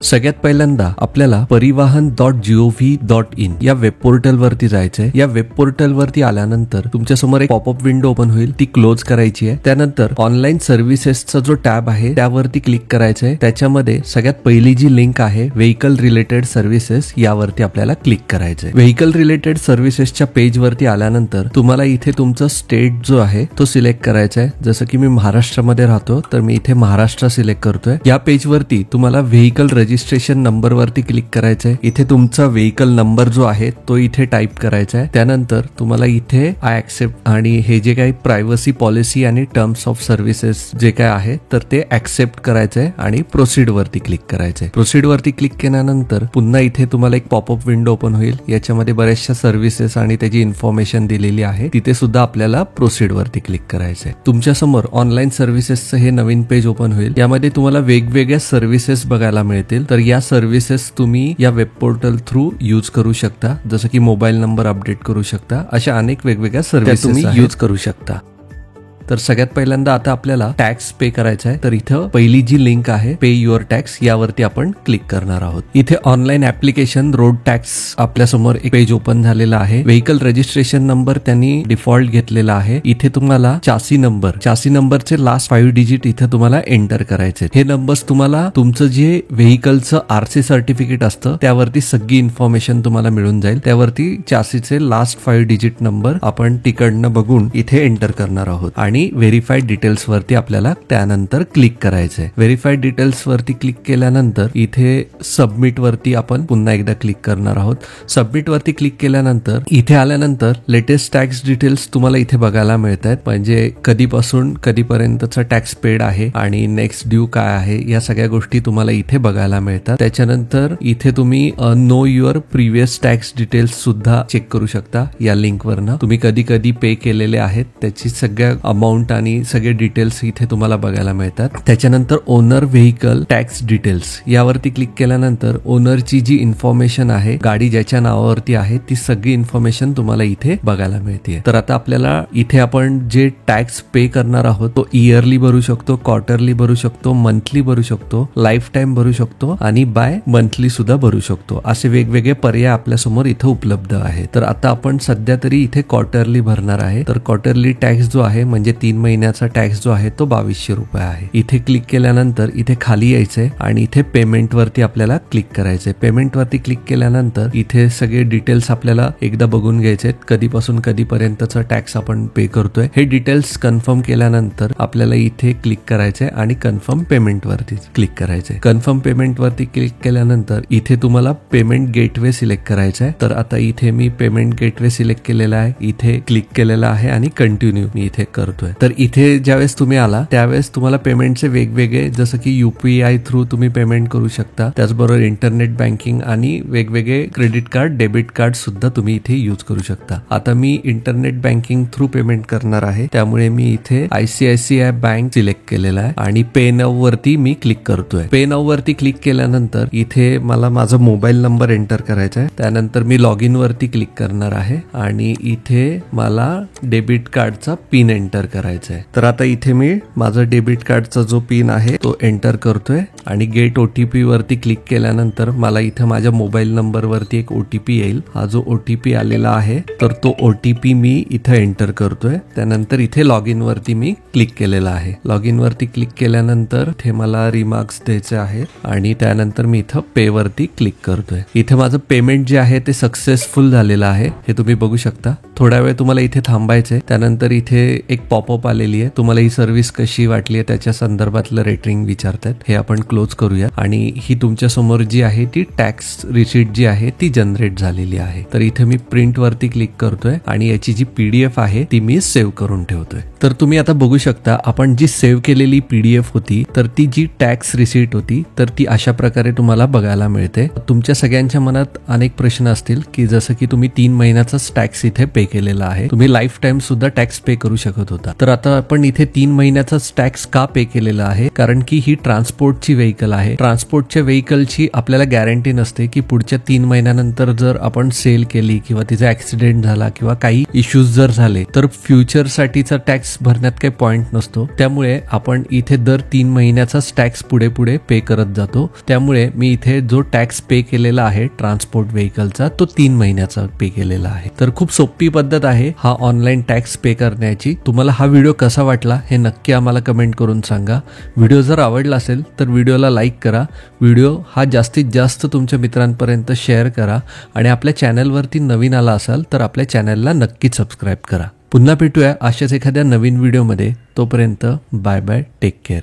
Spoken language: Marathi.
सगळ्यात पहिल्यांदा आपल्याला परिवाहन.gov.in या वेब पोर्टल वरती जायचंय। या वेब पोर्टल वरती आल्यानंतर तुमच्या समोर एक पॉपअप विंडो ओपन होईल, ती क्लोज करायची आहे। त्यानंतर ऑनलाईन सर्व्हिसेसचा जो टॅब आहे त्यावरती क्लिक करायचंय। त्याच्यामध्ये सगळ्यात पहिली जी लिंक आहे व्हेइकल रिलेटेड सर्व्हिसेस यावरती आपल्याला क्लिक करायचंय। व्हेइकल रिलेटेड सर्व्हिसेसच्या पेज वरती आल्यानंतर तुम्हाला इथे तुमचा स्टेट जो आहे तो सिलेक्ट करायचा आहे। जसं की मी महाराष्ट्रामध्ये राहतो तर मी इथे महाराष्ट्र सिलेक्ट करतोय। या पेज वरती तुम्हाला व्हेइकल रजिस्ट्रेशन नंबर वरती क्लिक करायचंय। इथे तुमचा व्हेइकल नंबर जो आहे तो इथे टाइप करायचा आहे। त्यानंतर तुम्हाला इथे आय ऍक्सेप्ट आणि हे जे काही प्रायव्हसी पॉलिसी आणि टर्म्स ऑफ सर्व्हिसेस जे काय आहे तर ते ऍक्सेप्ट करायचंय आणि प्रोसीड वरती क्लिक करायचंय। प्रोसीड वरती क्लिक केल्यानंतर पुन्हा इथे तुम्हाला एक पॉपअप विंडो ओपन होईल। याच्यामध्ये बऱ्याचशा सर्व्हिसेस आणि त्याची इन्फॉर्मेशन दिलेली आहे। तिथे सुद्धा आपल्याला प्रोसीड वरती क्लिक करायचंय। तुमच्या समोर ऑनलाईन सर्व्हिसेसचं हे नवीन पेज ओपन होईल। यामध्ये तुम्हाला वेगवेगळ्या सर्व्हिसेस बघायला मिळतील। तर या सर्व्हिसेस तुम्ही या वेब पोर्टल थ्रू यूज करू शकता। जसं की मोबाईल नंबर अपडेट करू शकता, अशा अनेक वेगवेगळ्या सर्व्हिसेस तुम्ही यूज करू शकता। तर सगळ्यात पहिल्यांदा आता आपल्याला टॅक्स पे करायचा आहे। तर इथं पहिली जी लिंक आहे पे युअर टॅक्स यावरती आपण क्लिक करणार आहोत। इथे ऑनलाईन ऍप्लिकेशन रोड टॅक्स आपल्या समोर एक पेज ओपन झालेला आहे। व्हेइकल रजिस्ट्रेशन नंबर त्यांनी डिफॉल्ट घेतलेला आहे। इथे तुम्हाला चासी नंबरचे लास्ट 5 डिजिट इथे तुम्हाला एंटर करायचे। हे नंबर्स तुम्हाला तुमचं जे व्हेइकलचं आरसी सर्टिफिकेट असतं त्यावरती सगळी इन्फॉर्मेशन तुम्हाला मिळून जाईल। त्यावरती चासीचे लास्ट 5 डिजिट नंबर आपण तिकडनं बघून इथे एंटर करणार आहोत आणि व्हेरीफाईड डिटेल्स वरती आपल्याला त्यानंतर क्लिक करायचंय। व्हेरीफाईड डिटेल्स वरती क्लिक केल्यानंतर इथे सबमिट वरती आपण पुन्हा एकदा क्लिक करणार आहोत। सबमिट वरती क्लिक केल्यानंतर इथे आल्यानंतर लेटेस्ट टॅक्स डिटेल्स तुम्हाला इथे बघायला मिळत आहेत, म्हणजे कधीपासून कधीपर्यंतचा टॅक्स पेड आहे आणि नेक्स्ट ड्यू काय आहे या सगळ्या गोष्टी तुम्हाला इथे बघायला मिळतात। त्याच्यानंतर इथे तुम्ही know your previous tax details सुद्धा चेक करू शकता। या लिंक वरनं तुम्ही कधी कधी पे केलेले आहेत त्याची सगळ्या अमाऊंट आणि सगळे डिटेल्स इथे तुम्हाला बघायला मिळतात। त्याच्यानंतर ओनर व्हेइकल टॅक्स डिटेल्स यावरती क्लिक केल्यानंतर ओनरची जी इन्फॉर्मेशन आहे, गाडी ज्याच्या नावावरती आहे ती सगळी इन्फॉर्मेशन तुम्हाला इथे बघायला मिळते। तर आता आपल्याला इथे आपण जे टॅक्स पे करणार आहोत तो इयरली भरू शकतो, क्वार्टरली भरू शकतो, मंथली भरू शकतो, लाईफ टाइम भरू शकतो आणि बाय मंथली सुद्धा भरू शकतो। असे वेगवेगळे पर्याय आपल्या समोर इथे उपलब्ध आहे। तर आता आपण सध्या तरी इथे क्वार्टरली भरणार आहे। तर क्वार्टरली टॅक्स जो आहे म्हणजे 3 महिन्याचा टॅक्स जो आहे तो 2200 रुपये आहे। इथे क्लिक केल्यानंतर इथे खाली यायचंय आणि इथे पेमेंट वरती आपल्याला क्लिक करायचंय। पेमेंट वरती क्लिक केल्यानंतर इथे सगळे डिटेल्स आपल्याला एकदा बघून घ्यायचे, कधीपासून कधीपर्यंतचा टॅक्स आपण पे करतोय हे डिटेल्स कन्फर्म केल्यानंतर आपल्याला इथे क्लिक करायचंय आणि कन्फर्म पेमेंट वरती क्लिक करायचंय। कन्फर्म पेमेंट वरती क्लिक केल्यानंतर इथे तुम्हाला पेमेंट गेटवे सिलेक्ट करायचं आहे। तर आता इथे मी पेमेंट गेटवे सिलेक्ट केलेला आहे, इथे क्लिक केलेला आहे आणि कंटिन्यू मी इथे करतोय। तर इथे ज्यावेळेस तुम्ही आला त्यावेळेस तुम्हाला पेमेंटचे वेगवेगळे जसं की UPI थ्रू तुम्ही पेमेंट करू शकता, त्याचबरोबर इंटरनेट बँकिंग आणि वेगवेगळे क्रेडिट कार्ड, डेबिट कार्ड सुद्धा तुम्ही इथे यूज करू शकता। आता मी इंटरनेट बँकिंग थ्रू पेमेंट करणार आहे त्यामुळे मी इथे ICICI बँक सिलेक्ट केलेला आहे आणि पे नाऊ वरती मी क्लिक करतोय। पे नाऊ वरती क्लिक केल्यानंतर इथे मला माझा मोबाईल नंबर एंटर करायचा आहे। त्यानंतर मी लॉग इन वरती क्लिक करणार आहे आणि इथे मला डेबिट कार्डचा पिन एंटर करायचा आहे। तर आता इथे मी माझा डेबिट कार्डचा जो पिन आहे तो एंटर करतोय आणि गेट OTP वरती क्लिक केल्यानंतर मला इथे माझ्या मोबाईल नंबर वरती एक OTP येईल। हा जो OTP आलेला आहे तर तो OTP मी इथे एंटर करतोय। त्यानंतर इथे लॉग इन वरती मी क्लिक केलेला आहे। लॉग इन वरती क्लिक केल्यानंतर इथे मला रिमार्क्स द्यायचे आहेत आणि त्यानंतर मी इथं पे वरती क्लिक करतोय। इथे माझं पेमेंट जे आहे ते सक्सेसफुल झालेलं आहे, हे तुम्ही बघू शकता। थोड्या वेळ तुम्हाला इथे थांबायचंय। त्यानंतर इथे एक पॉपअप आलेली आहे, तुम्हाला ही सर्व्हिस कशी वाटली आहे त्याच्या संदर्भातलं रेटिंग विचारतात। हे आपण क्लोज करूया आणि ही तुमच्या समोर जी आहे ती टॅक्स रिसीट जी आहे ती जनरेट झालेली आहे। तर इथे मी प्रिंट वरती क्लिक करतोय आणि याची जी PDF आहे ती मी सेव्ह करून ठेवतोय। तर तुम्ही आता बघू शकता आपण जी सेव्ह केलेली PDF होती तर ती जी टॅक्स रिसीट होती तर ती अशा प्रकारे तुम्हाला बघायला मिळते। तुमच्या सगळ्यांच्या मनात अनेक प्रश्न असतील की जसं की तुम्ही 3 महिन्याचाच टॅक्स इथे पे केलेला आहे, तुम्ही लाईफ टाइम सुद्धा टॅक्स पे करू शकत होता। तर आता आपण इथे 3 महिन्याचाच टॅक्स का पे केलेला आहे, कारण की ही ट्रान्सपोर्टची व्हेकल आहे. ट्रान्सपोर्टच्या व्हेकलची आपल्याला गॅरंटी नसते की पुढच्या 3 महिन्यानंतर जर आपण सेल केली किंवा तिचा ऍक्सिडेंट झाला किंवा काही इश्यूज जर झाले तर फ्युचर साठीचा टॅक्स भरण्यात काही पॉइंट नसतो. त्यामुळे आपण इथे दर 3 महिन्याचाच टॅक्स पुढे पुढे पे करत जातो. त्यामुळे मी इथे जो टॅक्स पे केलेला आहे ट्रान्सपोर्ट व्हेकलचा तो 3 महिन्याचा पे केलेला आहे. तर खूप सोपी पद्धत आहे हा ऑनलाईन टॅक्स पे करण्याची. तुम्हाला हा व्हिडिओ कसा वाटला हे नक्की आम्हाला कमेंट करून सांगा. व्हिडिओ जर आवडला असेल तर व्हिडिओला लाईक करा. व्हिडिओ हा जास्तीत जास्त तुमच्या मित्रांपर्यंत शेअर करा आणि आपल्या चॅनलवरती नवीन आला असाल तर आपल्या चॅनलला नक्कीच सबस्क्राईब करा. पुन्हा भेटूया अशाच एखाद्या नवीन व्हिडिओमध्ये. तोपर्यंत बाय बाय, टेक केअर.